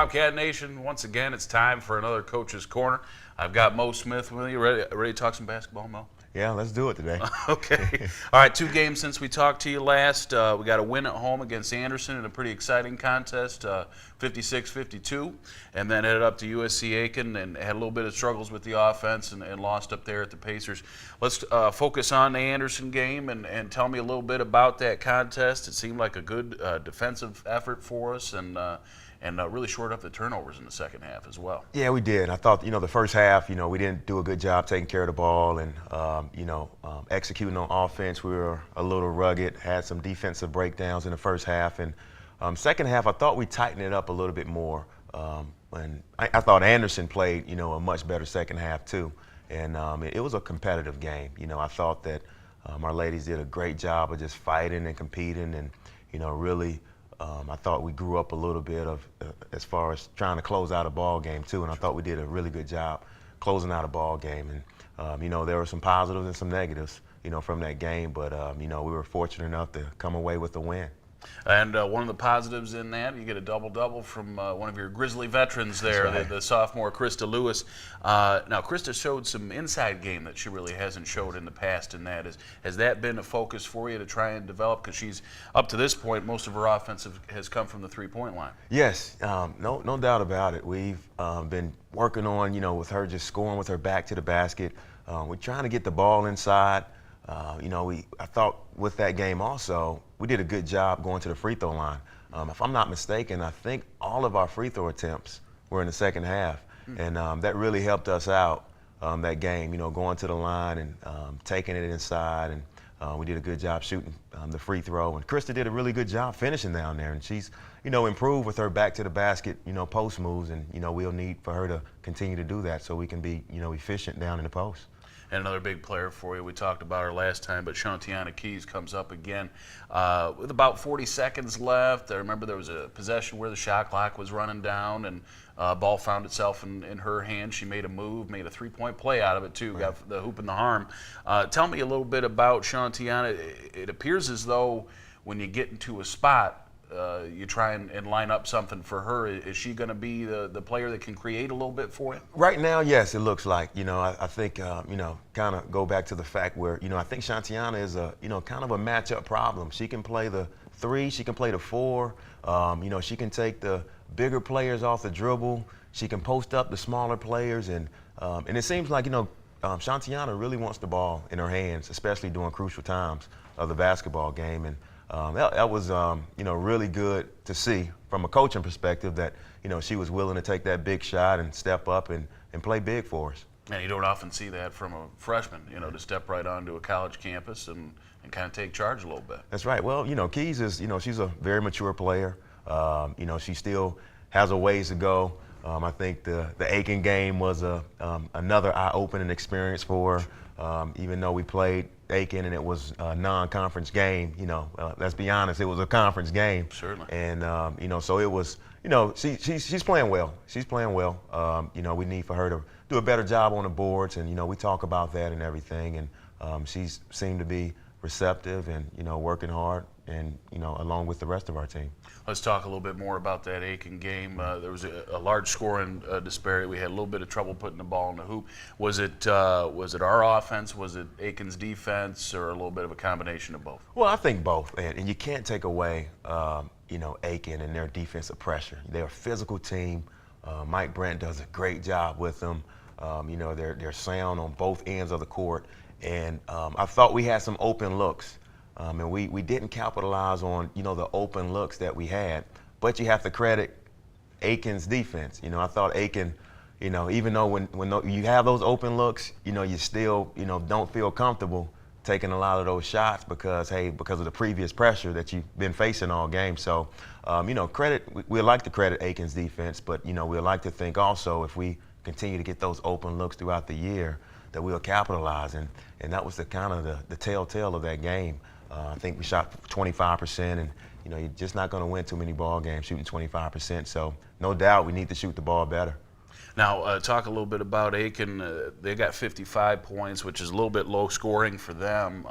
Bobcat Nation. Once again, it's time for another Coach's Corner. I've got Mo Smith with you. Ready to talk some basketball, Mo? Yeah, let's do it today. Okay. All right, 2 games since we talked to you last. We got a win at home against Anderson in a pretty exciting contest, 56-52, and then headed up to USC Aiken and had a little bit of struggles with the offense and lost up there at the Pacers. Let's focus on the Anderson game and tell me a little bit about that contest. It seemed like a good defensive effort for us and really shored up the turnovers in the second half as well. Yeah, we did. I thought, the first half, we didn't do a good job taking care of the ball and, executing on offense. We were a little rugged, had some defensive breakdowns in the first half. And second half, I thought we tightened it up a little bit more. And I thought Anderson played, a much better second half too. And it was a competitive game. I thought that our ladies did a great job of just fighting and competing and, really I thought we grew up a little bit as far as trying to close out a ball game too, and I thought we did a really good job closing out a ball game. And there were some positives and some negatives, from that game, but we were fortunate enough to come away with the win. And one of the positives in that, you get a double-double from one of your Grizzly veterans there, right. the sophomore Krista Lewis. Now, Krista showed some inside game that she really hasn't showed in the past, and has that been a focus for you to try and develop? Because she's, up to this point, most of her offense has come from the three-point line. Yes, no doubt about it. We've been working on, with her just scoring with her back to the basket. We're trying to get the ball inside. I thought with that game also, we did a good job going to the free throw line. If I'm not mistaken, I think all of our free throw attempts were in the second half, and that really helped us out that game. Going to the line and taking it inside, and we did a good job shooting the free throw. And Krista did a really good job finishing down there, and she's improved with her back to the basket post moves, and we'll need for her to continue to do that so we can be efficient down in the post. And another big player for you, we talked about her last time, but Tiana comes up again with about 40 seconds left. I remember there was a possession where the shot clock was running down and ball found itself in her hand. She made a move, made a three-point play out of it too, got the hoop and the harm. Tell me a little bit about Tiana. It appears as though when you get into a spot, you try and line up something for her. Is she going to be the player that can create a little bit for you? Right now, yes, it looks like. I think, kind of go back to the fact where, I think Tiana is a, kind of a matchup problem. She can play the 3, she can play the 4. She can take the bigger players off the dribble. She can post up the smaller players. And it seems like, Tiana really wants the ball in her hands, especially during crucial times of the basketball game. And that was, really good to see from a coaching perspective that, she was willing to take that big shot and step up and play big for us. And you don't often see that from a freshman, to step right onto a college campus and kind of take charge a little bit. That's right. Well, Keys is, she's a very mature player. She still has a ways to go. I think the Aiken game was another eye-opening experience for her. Even though we played Aiken and it was a non-conference game, let's be honest, it was a conference game. Certainly. And, so it was, she's playing well. She's playing well. We need for her to do a better job on the boards, and, we talk about that and everything. And she's seemed to be receptive and, working hard and, along with the rest of our team. Let's talk a little bit more about that Aiken game. There was a large scoring disparity. We had a little bit of trouble putting the ball in the hoop. Was it our offense? Was it Aiken's defense, or a little bit of a combination of both? Well, I think both, and you can't take away, Aiken and their defensive pressure. They're a physical team. Mike Brent does a great job with them. They're sound on both ends of the court, and I thought we had some open looks. And we didn't capitalize on, the open looks that we had. But you have to credit Aiken's defense. I thought Aiken, even though when you have those open looks, you still, don't feel comfortable taking a lot of those shots because of the previous pressure that you've been facing all game. So, we like to credit Aiken's defense, but, we like to think also if we continue to get those open looks throughout the year that we'll capitalize. And that was the kind of the telltale of that game. I think we shot 25%, and you're just not going to win too many ball games shooting 25%. So no doubt we need to shoot the ball better. Now, talk a little bit about Aiken. They got 55 points, which is a little bit low scoring for them.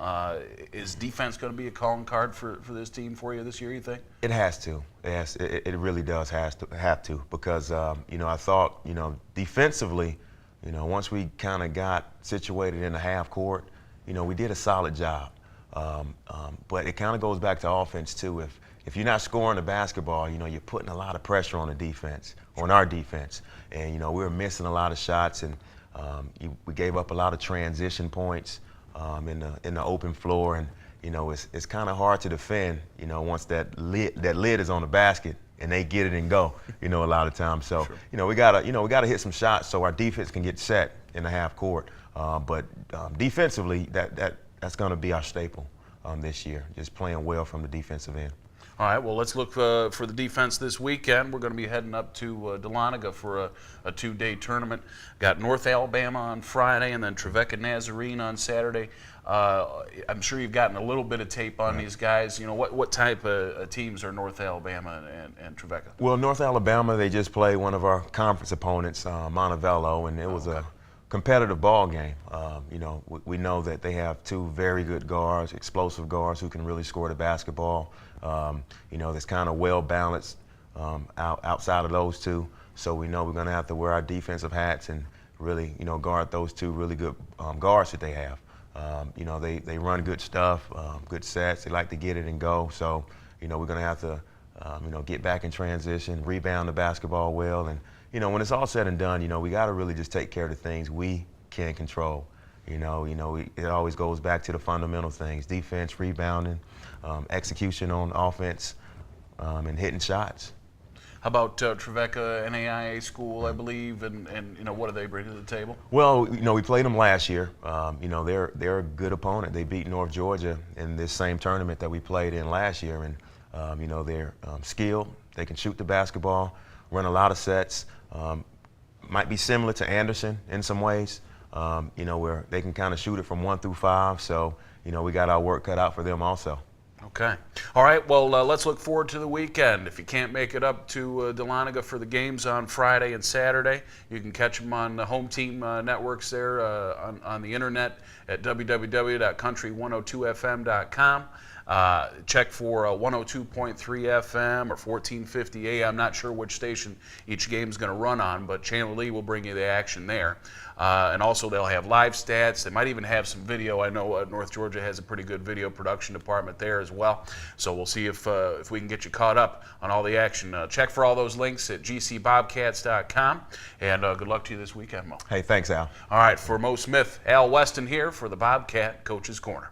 Is defense going to be a calling card for this team for you this year, you think? It has to. It really does have to because, I thought, defensively, once we kind of got situated in the half court, we did a solid job. But it kind of goes back to offense, too. If you're not scoring the basketball, you're putting a lot of pressure on the defense, on our defense. And, we were missing a lot of shots, and we gave up a lot of transition points in the open floor. And, it's kind of hard to defend, once that lid is on the basket and they get it and go, a lot of times. So, Sure. we gotta hit some shots so our defense can get set in the half court. But defensively, that's going to be our staple this year, just playing well from the defensive end. All right, well, let's look for the defense this weekend. We're going to be heading up to Dahlonega for a two-day tournament. Got North Alabama on Friday and then Trevecca Nazarene on Saturday. I'm sure you've gotten a little bit of tape on these guys. What type of teams are North Alabama and Trevecca? Well, North Alabama, they just played one of our conference opponents, Montevallo, and it was a competitive ball game. We know that they have two very good guards, explosive guards who can really score the basketball. That's kind of well balanced outside of those two. So we know we're going to have to wear our defensive hats and really, guard those two really good guards that they have. They run good stuff, good sets. They like to get it and go. So, we're going to have to, get back in transition, rebound the basketball well. And, when it's all said and done, we got to really just take care of the things we can control. It always goes back to the fundamental things: defense, rebounding, execution on offense, and hitting shots. How about Trevecca, NAIA school, I believe, and what do they bring to the table? Well, we played them last year. They're a good opponent. They beat North Georgia in this same tournament that we played in last year, and they're skilled. They can shoot the basketball, run a lot of sets. Might be similar to Anderson in some ways. Where they can kind of shoot it from 1 through 5. So, we got our work cut out for them also. Okay. All right. Well, let's look forward to the weekend. If you can't make it up to Dahlonega for the games on Friday and Saturday, you can catch them on the home team networks there on the internet at www.country102fm.com. Check for 102.3 FM or 1450 AM. I'm not sure which station each game is going to run on, but Channel Lee will bring you the action there. And also they'll have live stats. They might even have some video. I know North Georgia has a pretty good video production department there as well. So we'll see if we can get you caught up on all the action. Check for all those links at gcbobcats.com. And good luck to you this weekend, Mo. Hey, thanks, Al. All right, for Mo Smith, Al Weston here for the Bobcat Coach's Corner.